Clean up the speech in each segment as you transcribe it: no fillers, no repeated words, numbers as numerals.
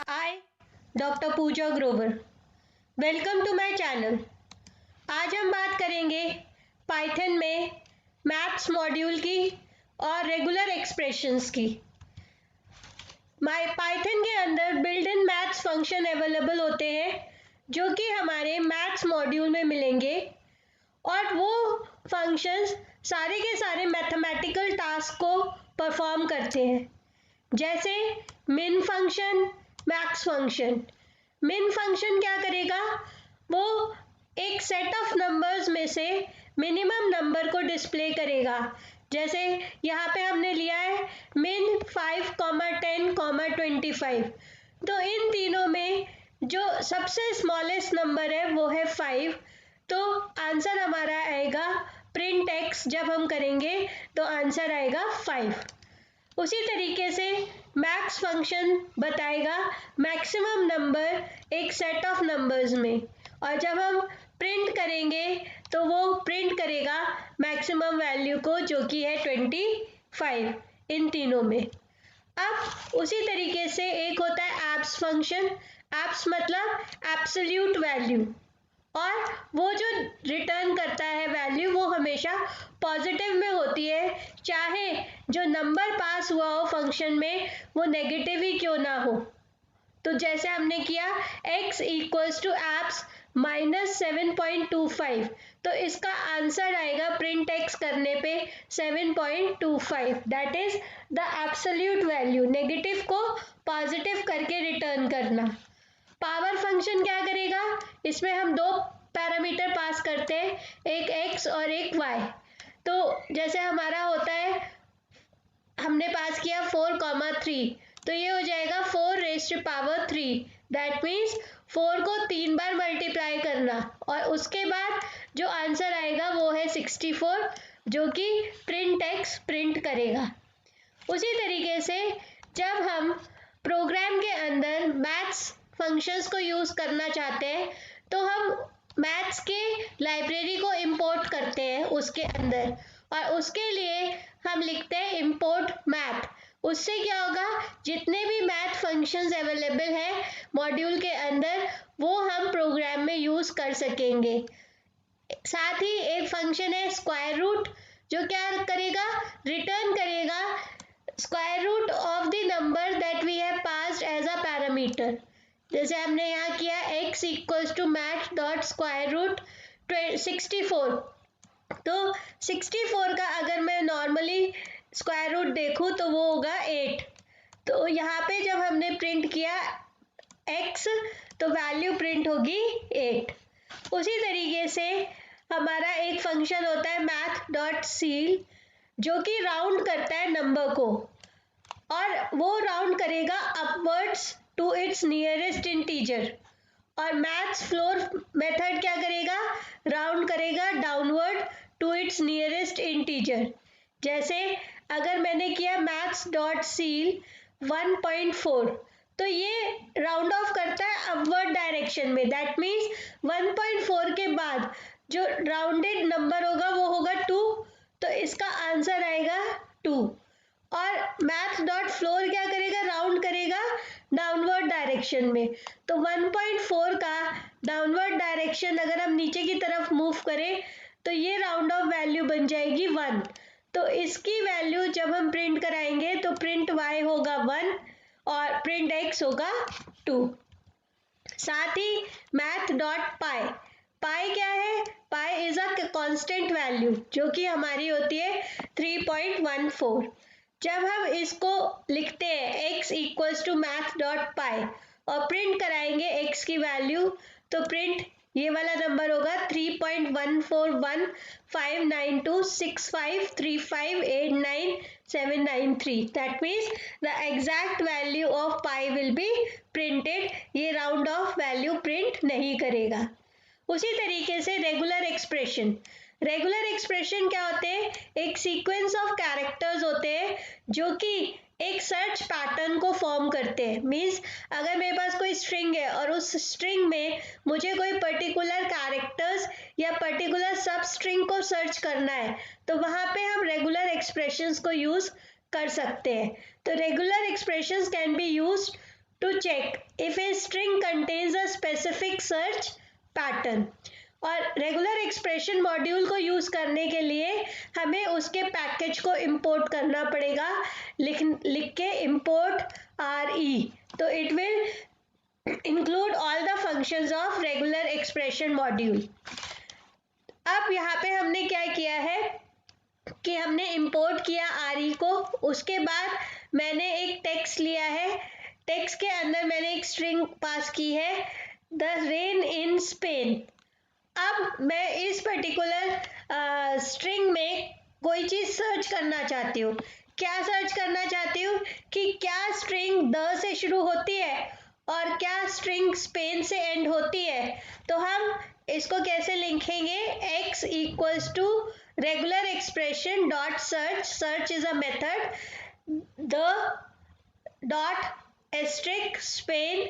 I doctor Pooja Grover. Welcome to my channel. आज हम बात करेंगे पाइथन में मैथ्स मॉड्यूल की और रेगुलर एक्सप्रेशंस की। पाइथन के अंदर built in maths function available होते हैं जो कि हमारे मैथ्स मॉड्यूल में मिलेंगे और वो फंक्शंस सारे के सारे मैथमेटिकल टास्क को परफॉर्म करते हैं, जैसे मिन फंक्शन, मैक्स फंक्शन। मिन फंक्शन क्या करेगा, वो एक सेट ऑफ नंबर्स में से मिनिमम नंबर को डिस्प्ले करेगा। जैसे यहाँ पे हमने लिया है मिन 5, 10, 25। तो इन तीनों में जो सबसे स्मॉलेस्ट नंबर है वो है 5। तो आंसर हमारा आएगा प्रिंट एक्स। जब हम करेंगे तो आंसर आएगा 5। उसी तरीके से मैक्स फंक्शन बताएगा मैक्सिमम नंबर एक सेट ऑफ नंबर्स में, और जब हम प्रिंट करेंगे तो वो प्रिंट करेगा मैक्सिमम वैल्यू को, जो कि है 25 इन तीनों में। अब उसी तरीके से एक होता है एब्स फंक्शन। एब्स मतलब एब्सोल्यूट वैल्यू, और वो जो रिटर्न करता है वैल्यू वो हमेशा पॉजिटिव में होती है, चाहे जो नंबर पास हुआ हो फंक्शन में वो नेगेटिव ही क्यों ना हो। तो जैसे हमने किया x इक्वल्स टू एप्स -7.25, तो इसका आंसर आएगा प्रिंट एक्स करने पे 7.25। That is the absolute value, negative को पॉजिटिव करके रिटर्न करना। पावर फंक्शन क्या करेगा, इसमें हम दो पैरामीटर पास करते हैं, एक x और एक y। तो जैसे हमारा होता है, हमने पास किया 4,3, तो ये हो जाएगा 4⁻3। दैट मीन्स 4 को 3 बार मल्टीप्लाई करना, और उसके बाद जो आंसर आएगा वो है 64, जो कि प्रिंट एक्स प्रिंट करेगा। उसी तरीके से जब हम प्रोग्राम के अंदर मैथ्स फंक्शंस को यूज करना चाहते हैं तो हम मैथ्स के लाइब्रेरी को इंपोर्ट करते हैं उसके अंदर, और उसके लिए हम लिखते हैं इंपोर्ट मैथ। उससे क्या होगा, जितने भी मैथ फंक्शंस अवेलेबल है मॉड्यूल के अंदर वो हम प्रोग्राम में यूज कर सकेंगे। साथ ही एक फंक्शन है स्क्वायर रूट, जो क्या करेगा, रिटर्न करेगा square root of the number that we have passed as a parameter. जैसे हमने यहाँ किया x equals to math dot square root 64। तो 64 का अगर मैं नॉर्मली स्क्वायर रूट देखूँ तो वो होगा 8। तो यहाँ पे जब हमने प्रिंट किया x तो वैल्यू प्रिंट होगी 8। उसी तरीके से हमारा एक फंक्शन होता है मैथ डॉट सील, जो कि राउंड करता है नंबर को, और वो राउंड करेगा upwards to its nearest integer. और मैथ्स फ्लोर मेथड क्या करेगा, राउंड करेगा downward to its nearest integer. जैसे अगर मैंने किया मैथ्स डॉट सील 1.4, तो ये राउंड ऑफ करता है अपवर्ड डायरेक्शन में। दैट मीन्स 1.4 के बाद जो राउंडेड नंबर होगा वो होगा 2, तो इसका आंसर आएगा 2। और मैथ डॉट फ्लोर क्या करेगा, राउंड करेगा डाउनवर्ड डायरेक्शन में। तो 1.4 का डाउनवर्ड डायरेक्शन अगर हम नीचे की तरफ मूव करें तो ये राउंड ऑफ वैल्यू बन जाएगी 1। तो इसकी वैल्यू जब हम प्रिंट कराएंगे तो प्रिंट y होगा 1 और प्रिंट x होगा 2। साथ ही मैथ डॉट पाई, पाई क्या है, pi is a constant value जो कि हमारी होती है 3.14। जब हम इसको लिखते हैं x equals to math dot pi और प्रिंट कराएंगे x की वैल्यू, तो प्रिंट ये वाला नंबर होगा 3.141592653589793। That means the exact value of pi will be printed. ये राउंड ऑफ वैल्यू प्रिंट नहीं करेगा। उसी तरीके से रेगुलर एक्सप्रेशन, रेगुलर एक्सप्रेशन क्या होते हैं, एक सीक्वेंस ऑफ कैरेक्टर्स होते हैं जो कि एक सर्च पैटर्न को फॉर्म करते हैं। मीन्स अगर मेरे पास कोई स्ट्रिंग है और उस स्ट्रिंग में मुझे कोई पर्टिकुलर कैरेक्टर्स या पर्टिकुलर सब स्ट्रिंग को सर्च करना है, तो वहाँ पे हम रेगुलर एक्सप्रेशंस को यूज कर सकते हैं। तो regular expressions can be used to check if a string contains a specific search pattern. और रेगुलर एक्सप्रेशन मॉड्यूल को यूज करने के लिए हमें उसके पैकेज को इंपोर्ट करना पड़ेगा. लिख के इंपोर्ट RE. तो it will include all the functions of regular expression module. अब यहाँ पे हमने क्या किया है कि हमने इंपोर्ट किया RE को. उसके बाद मैंने एक टेक्स्ट लिया है. टेक्स्ट के अंदर मैंने एक स्ट्रिंग पास की है, द रेन इन स्पेन. अब मैं इस पर्टिकुलर स्ट्रिंग में कोई चीज सर्च करना चाहती हूँ. क्या सर्च करना चाहती हूँ कि क्या स्ट्रिंग द से शुरू होती है और क्या स्ट्रिंग स्पेन से एंड होती है. तो हम इसको कैसे लिखेंगे, x equals to regular expression dot search. Search is a method. The dot asterisk Spain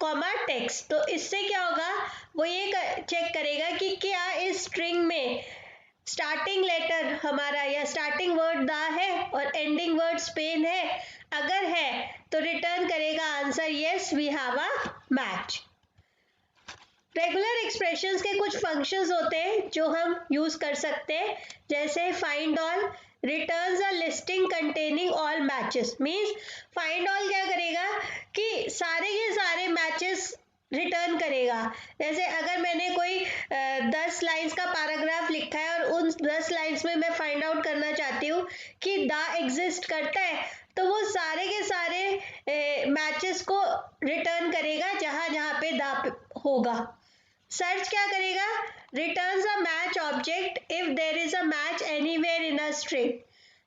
comma text. तो इससे क्या होगा, वो ये चेक करेगा कि क्या इस स्ट्रिंग में स्टार्टिंग लेटर हमारा या स्टार्टिंग वर्ड द है और एंडिंग वर्ड स्पेन है. अगर है तो रिटर्न करेगा answer yes we have a match. Regular expressions के कुछ फंक्शंस होते हैं जो हम यूज कर सकते हैं, जैसे फाइंड ऑल रिटर्न्स अ listing containing all matches. Means find all क्या करेगा कि सारे के सारे मैचेस रिटर्न करेगा. जैसे अगर मैंने कोई 10 लाइंस का पैराग्राफ लिखा है और उन 10 लाइंस में मैं फाइंड आउट करना चाहती हूँ कि द एग्जिस्ट करता है, तो वो सारे के सारे मैचेस को रिटर्न करेगा जहां जहां पे द होगा. सर्च क्या करेगा, returns a match object if there is a match anywhere in a string.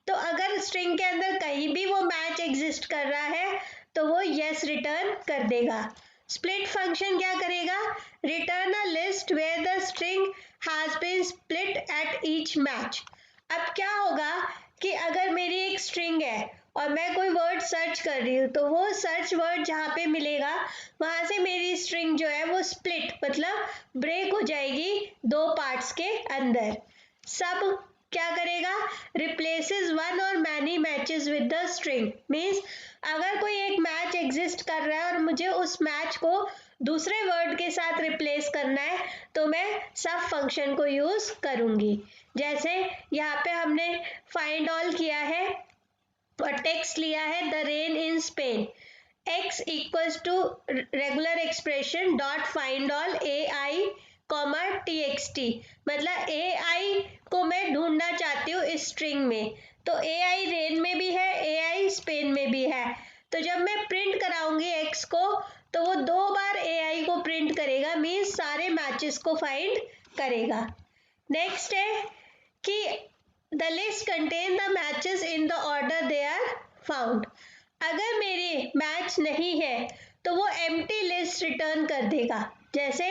तो अगर स्ट्रिंग के अंदर कहीं भी वो मैच एग्जिस्ट कर रहा है तो वो यस रिटर्न कर देगा. स्प्लिट फंक्शन क्या करेगा, return a list where the string has been split at each match. अब क्या होगा कि अगर मेरी एक स्ट्रिंग है और मैं कोई वर्ड सर्च कर रही हूँ, तो वो सर्च वर्ड जहाँ पे मिलेगा वहां से मेरी स्ट्रिंग जो है वो स्प्लिट मतलब ब्रेक हो जाएगी दो पार्ट्स के अंदर. सब क्या करेगा, रिप्लेसेस वन और many matches with the string. Means अगर कोई एक मैच एग्जिस्ट कर रहा है और मुझे उस मैच को दूसरे वर्ड के साथ रिप्लेस करना है तो मैं सब फंक्शन को यूज करूंगी. जैसे यहाँ पे हमने फाइंड ऑल किया है और टेक्स्ट लिया है the rain in Spain. x equals to regular expression dot find all AI comma TXT. मतलब AI को मैं ढूंढना चाहती हूँ इस स्ट्रिंग में, तो AI रेन में भी है, AI स्पेन में भी है. तो जब मैं प्रिंट कराऊंगी x को तो वो 2 बार AI को प्रिंट करेगा. मीन्स सारे मैचेस को फाइंड करेगा. नेक्स्ट है कि the list contain the matches in the order they are found. अगर मेरी मैच नहीं है तो वो एम्प्टी लिस्ट रिटर्न कर देगा. जैसे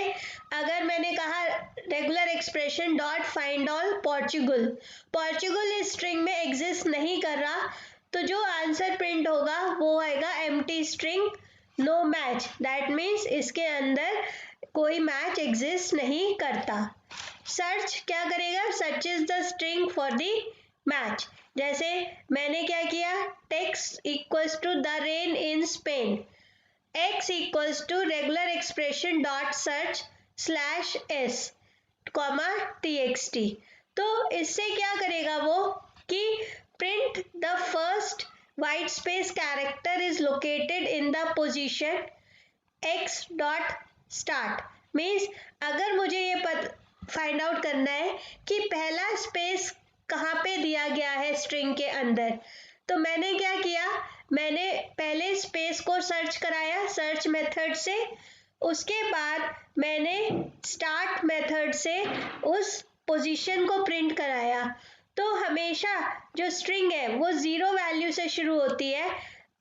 अगर मैंने कहा regular expression dot find all Portugal, Portugal इस स्ट्रिंग में एग्जिस्ट नहीं कर रहा, तो जो आंसर प्रिंट होगा वो आएगा empty string no match. That means इसके अंदर कोई मैच एग्जिस्ट नहीं करता. सर्च क्या करेगा, search is the string for the match. जैसे मैंने क्या किया, text equals to the rain in Spain, x equals to regular expression dot search slash s comma TXT. तो इससे क्या करेगा वो कि print the first white space character is located in the position x dot start. Means अगर मुझे ये find out करना है कि पहला स्पेस कहाँ पे दिया गया है स्ट्रिंग के अंदर, तो मैंने क्या किया, मैंने पहले स्पेस को सर्च कराया सर्च मेथड से. उसके बाद मैंने स्टार्ट मेथड से उस पोजीशन को प्रिंट कराया. तो हमेशा जो स्ट्रिंग है वो 0 वैल्यू से शुरू होती है.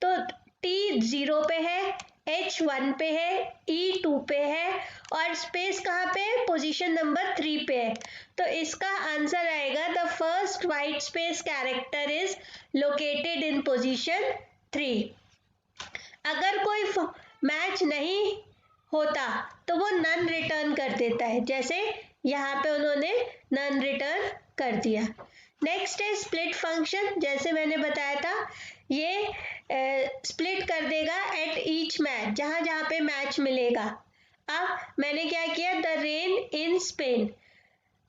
तो T 0 पे है, H 1 पे है, E 2 पे है और स्पेस कहाँ पे है, पोजीशन नंबर 3 पे है. तो इसका आंसर आएगा the first white space character is located in position 3. अगर कोई मैच नहीं होता तो वो नन रिटर्न कर देता है. जैसे यहाँ पे उन्होंने नन रिटर्न कर दिया. नेक्स्ट है स्प्लिट फंक्शन। जैसे मैंने बताया था, ये स्प्लिट कर देगा एट ईच मैच, जहां जहां पे मैच मिलेगा। अब मैंने क्या किया, the rain in Spain,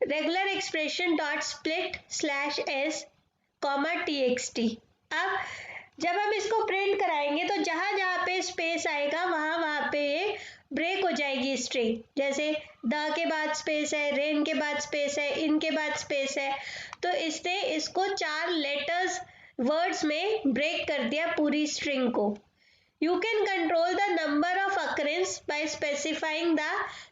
regular expression dot split slash S comma txt। अब जब हम इसको प्रिंट कराएंगे तो जहां जहां पे स्पेस आएगा वहां वहां पे ब्रेक हो जाएगी स्ट्रिंग। जैसे द के बाद स्पेस है, रेन के बाद स्पेस है, इन के बाद स्पेस है, तो इसने इसको 4 लेटर्स वर्ड्स में ब्रेक कर दिया पूरी स्ट्रिंग को। You can control the number of occurrence by specifying the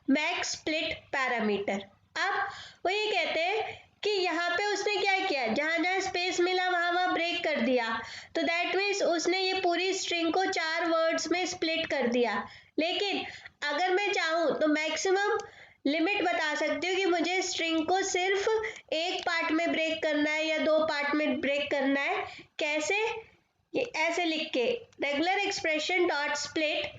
max split parameter। अब वो ये कहते हैं कि यहाँ पे उसने क्या किया, जहां जहां स्पेस मिला वहां वहां ब्रेक कर दिया, तो दैट मीन्स उसने ये पूरी स्ट्रिंग को 4 वर्ड्स में स्प्लिट कर दिया। लेकिन अगर मैं चाहूँ तो मैक्सिमम लिमिट बता सकती हूँ कि मुझे स्ट्रिंग को सिर्फ एक पार्ट में ब्रेक करना है या 2 पार्ट में ब्रेक करना है। कैसे, ये ऐसे लिख के, regular expression dot split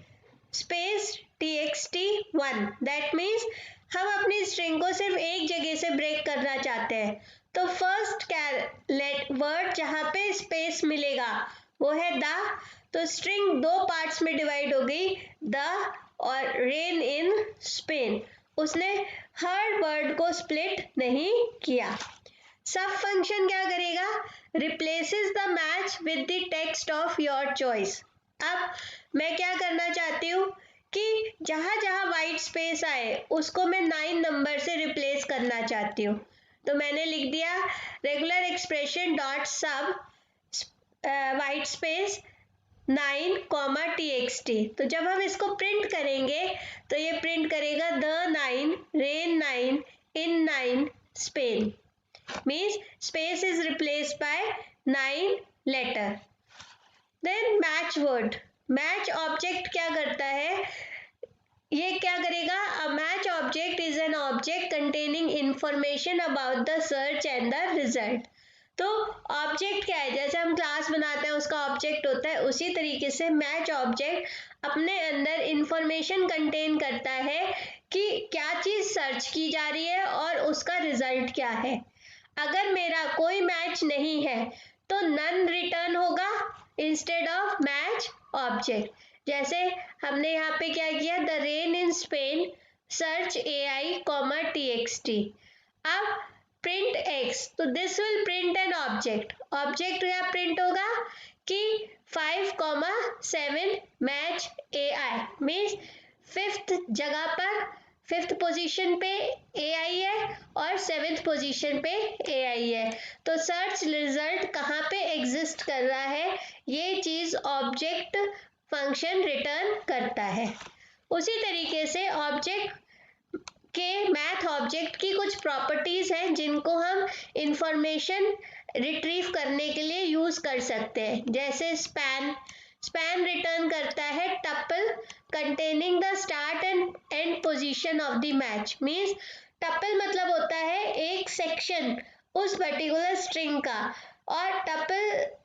space txt1, that means हम अपनी स्ट्रिंग को सिर्फ एक जगह से ब्रेक करना चाहते हैं। तो फर्स्ट वर्ड जहां पे स्पेस मिलेगा वो है द, तो स्ट्रिंग 2 पार्ट्स में डिवाइड हो गई, द और रेन इन स्पेन। उसने हर वर्ड को स्प्लिट नहीं किया। सब फंक्शन क्या करेगा, replaces the match with the text of your choice. अब मैं क्या करना चाहती हूँ कि जहां जहां वाइट स्पेस आए उसको मैं 9 नंबर से रिप्लेस करना चाहती हूँ। तो मैंने लिख दिया रेगुलर एक्सप्रेशन डॉट सब वाइट स्पेस 9 कॉमा txt। तो जब हम इसको प्रिंट करेंगे तो ये प्रिंट करेगा the 9 rain 9 in 9 Spain, means space is replaced by 9 letter। then match word, match object क्या करता है, ये क्या करेगा, a match object is an object containing information about the search and the result। तो ऑब्जेक्ट क्या है, जैसे हम क्लास बनाते हैं उसका ऑब्जेक्ट होता है, उसी तरीके से मैच ऑब्जेक्ट अपने अंदर इंफॉर्मेशन कंटेन करता है कि क्या चीज सर्च की जा रही है और उसका रिजल्ट क्या है। अगर मेरा कोई मैच नहीं है तो नन रिटर्न होगा इंस्टेड ऑफ मैच ऑब्जेक्ट। जैसे हमने यहाँ पे क्या किया, the rain in Spain search AI comma txt। अब प्रिंट x, तो this will print an object, object क्या प्रिंट होगा कि 5,7 मैच AI, मीन्स 5th जगह पर 5th पोजीशन पे AI है और 7th पोजीशन पे AI है। तो सर्च रिजल्ट कहाँ पे एग्जिस्ट कर रहा है, ये चीज ऑब्जेक्ट फंक्शन रिटर्न करता है। उसी तरीके से ऑब्जेक्ट के मैथ ऑब्जेक्ट की कुछ प्रॉपर्टीज हैं जिनको हम इंफॉर्मेशन रिट्रीव करने के लिए यूज कर सकते हैं। जैसे स्पैन, स्पैन रिटर्न करता है tuple containing the start and and position of the match, means tuple मतलब होता है एक सेक्शन उस पर्टिकुलर स्ट्रिंग का, और टपल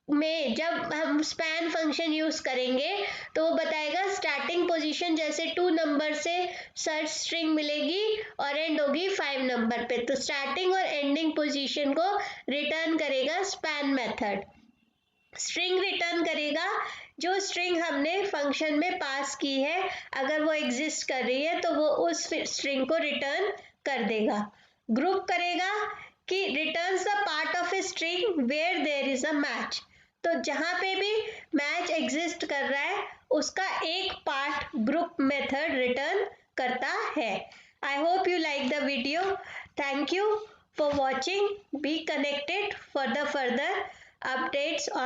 में जब हम स्पैन फंक्शन यूज करेंगे तो वो बताएगा स्टार्टिंग पोजीशन, जैसे 2 नंबर से सर्च स्ट्रिंग मिलेगी और एंड होगी 5 नंबर पे, तो स्टार्टिंग और एंडिंग पोजीशन को रिटर्न करेगा स्पैन मेथड। स्ट्रिंग रिटर्न करेगा जो स्ट्रिंग हमने फंक्शन में पास की है, अगर वो एग्जिस्ट कर रही है तो वो उस स्ट्रिंग को रिटर्न कर देगा। ग्रुप करेगा कि returns the part of a string where there is a match, तो जहां पे भी मैच एग्जिस्ट कर रहा है उसका एक पार्ट ग्रुप मेथड रिटर्न करता है। I hope you like the video. Thank you for watching. Be connected for the further updates on